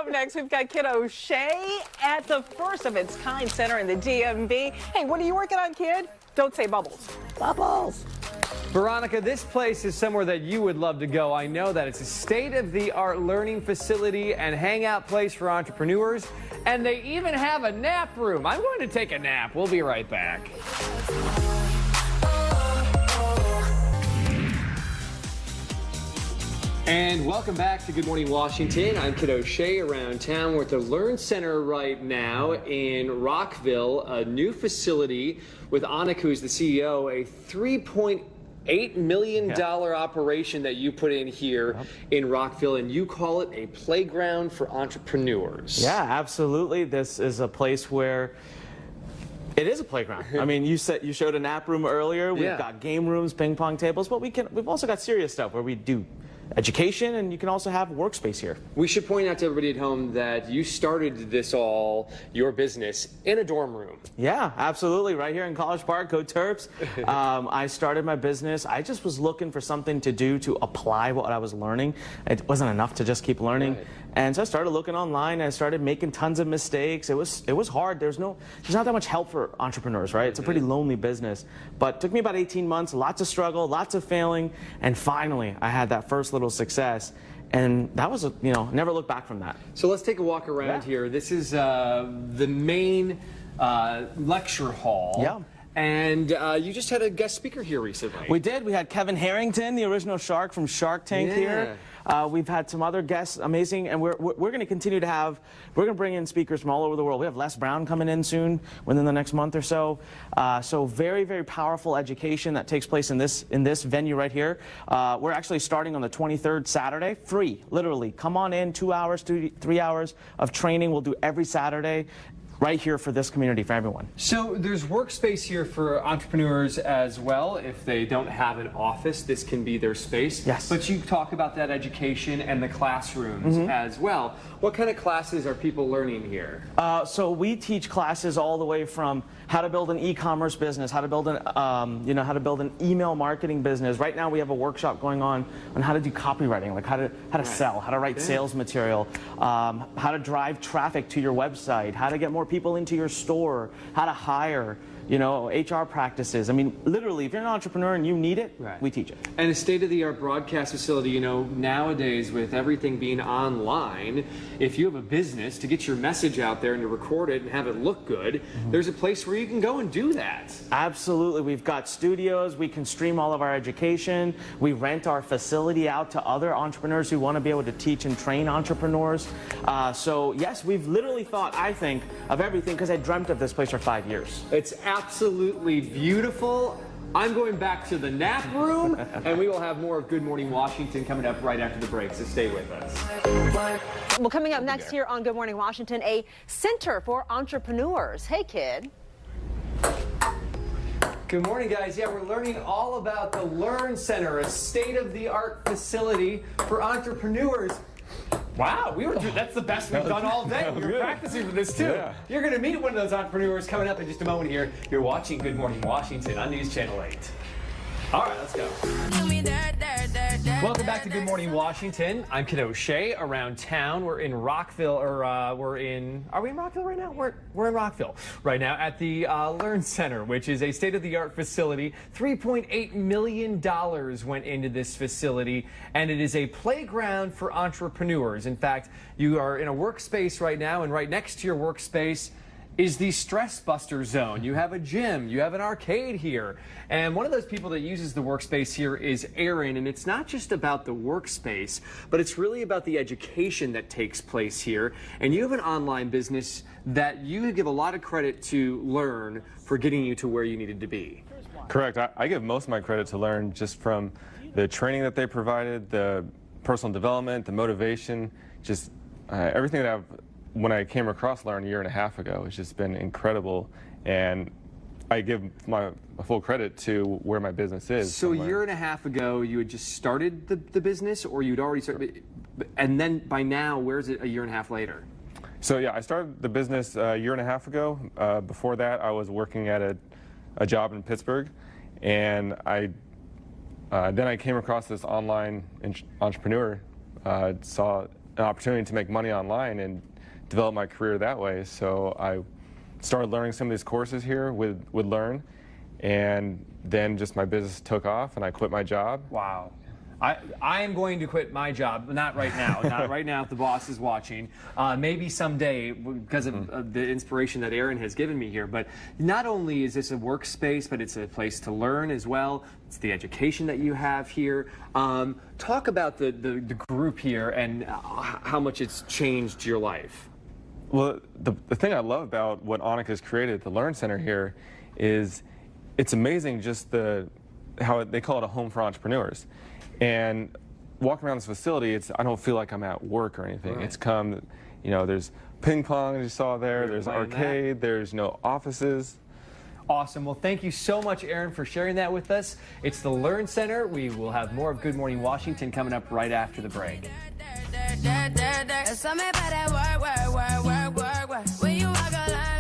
Up next, we've got Kid O'Shea at the first of its kind center in the DMV. Hey, what are you working on, kid? Don't say bubbles. Bubbles. Veronica, this place is somewhere that you would love to go. I know that it's a state-of-the-art learning facility and hangout place for entrepreneurs, and they even have a nap room. I'm going to take a nap. We'll be right back. And welcome back to Good Morning Washington. I'm Kid O'Shea around town. We're at the Learn Center right now in Rockville, a new facility with Annika, who's the CEO, a $3.8 million operation that you put in here in Rockville, and you call it a playground for entrepreneurs. Yeah, absolutely. This is a place where it is a playground. I mean, you showed a nap room earlier. We've got game rooms, ping pong tables, but we've also got serious stuff where we do education, and you can also have workspace here. We should point out to everybody at home that you started this your business, in a dorm room. Yeah, absolutely. Right here in College Park, go Terps. I started my business. I just was looking for something to do to apply what I was learning. It wasn't enough to just keep learning. Right. And so I started looking online, and I started making tons of mistakes. It was hard. There's not that much help for entrepreneurs, right? It's a pretty lonely business. But it took me about 18 months, lots of struggle, lots of failing, and finally I had that first little success. And that was, never look back from that. So let's take a walk around here. This is the main lecture hall. Yeah. And you just had a guest speaker here recently. We did. We had Kevin Harrington, the original shark from Shark Tank here. We've had some other guests, amazing, and we're going to continue to we're going to bring in speakers from all over the world. We have Les Brown coming in soon, within the next month or so. So very, very powerful education that takes place in this venue right here. We're actually starting on the 23rd Saturday, free, literally. Come on in, 2 hours, 3 hours of training. We'll do every Saturday. Right here for this community, for everyone. So there's workspace here for entrepreneurs as well. If they don't have an office, this can be their space. Yes. But you talk about that education and the classrooms as well. What kind of classes are people learning here? So we teach classes all the way from how to build an e-commerce business, how to build how to build an email marketing business. Right now we have a workshop going on how to do copywriting, like how to sell, how to write sales material, how to drive traffic to your website, how to get more people into your store, how to hire, HR practices. I mean, literally, if you're an entrepreneur and you need it, we teach it. And a state-of-the-art broadcast facility, nowadays with everything being online, if you have a business to get your message out there and to record it and have it look good, there's a place where you can go and do that. Absolutely. We've got studios. We can stream all of our education. We rent our facility out to other entrepreneurs who want to be able to teach and train entrepreneurs. So yes, we've literally thought, I think, of everything, because I dreamt of this place for 5 years. It's absolutely beautiful. I'm going back to the nap room, and we will have more of Good Morning Washington coming up right after the break, so stay with us. Well, coming up next here on Good Morning Washington, a center for entrepreneurs. Hey, kid. Good morning, guys. Yeah, we're learning all about the Learn Center, a state-of-the-art facility for entrepreneurs. Wow, that's the best we've done all day. We were practicing for this too. Yeah. You're going to meet one of those entrepreneurs coming up in just a moment here. You're watching Good Morning Washington on News Channel 8. All right, let's go. Welcome back to Good Morning Washington. I'm Kid O'Shea around town. We're in Rockville, are we in Rockville right now? We're in Rockville right now at the Learn Center, which is a state-of-the-art facility. $3.8 million went into this facility, and it is a playground for entrepreneurs. In fact, you are in a workspace right now, and right next to your workspace is the Stress Buster Zone. You have a gym, you have an arcade here. And one of those people that uses the workspace here is Aaron, and it's not just about the workspace, but it's really about the education that takes place here. And you have an online business that you give a lot of credit to Learn for getting you to where you needed to be. Correct. I give most of my credit to Learn just from the training that they provided, the personal development, the motivation, just everything that when I came across Learn a year and a half ago, it's just been incredible, and I give my full credit to where my business is. So a year and a half ago, you had just started the business, or you'd already started, and then by now, where's it a year and a half later? So yeah, I started the business a year and a half ago. Before that, I was working at a job in Pittsburgh, and then I came across this online entrepreneur, saw an opportunity to make money online and develop my career that way. So I started learning some of these courses here with Learn, and then just my business took off and I quit my job. Wow. I am going to quit my job, not right now, not right now if the boss is watching. Maybe someday because of the inspiration that Aaron has given me here. But not only is this a workspace, but it's a place to learn as well. It's the education that you have here. Talk about the group here and how much it's changed your life. Well, the thing I love about what Annika has created, the Learn Center here, is it's amazing just how they call it a home for entrepreneurs. And walking around this facility, I don't feel like I'm at work or anything. Right. There's ping pong as you saw there, there's arcade, there's offices. Awesome. Well, thank you so much, Aaron, for sharing that with us. It's the Learn Center. We will have more of Good Morning Washington coming up right after the break. When you walk a line,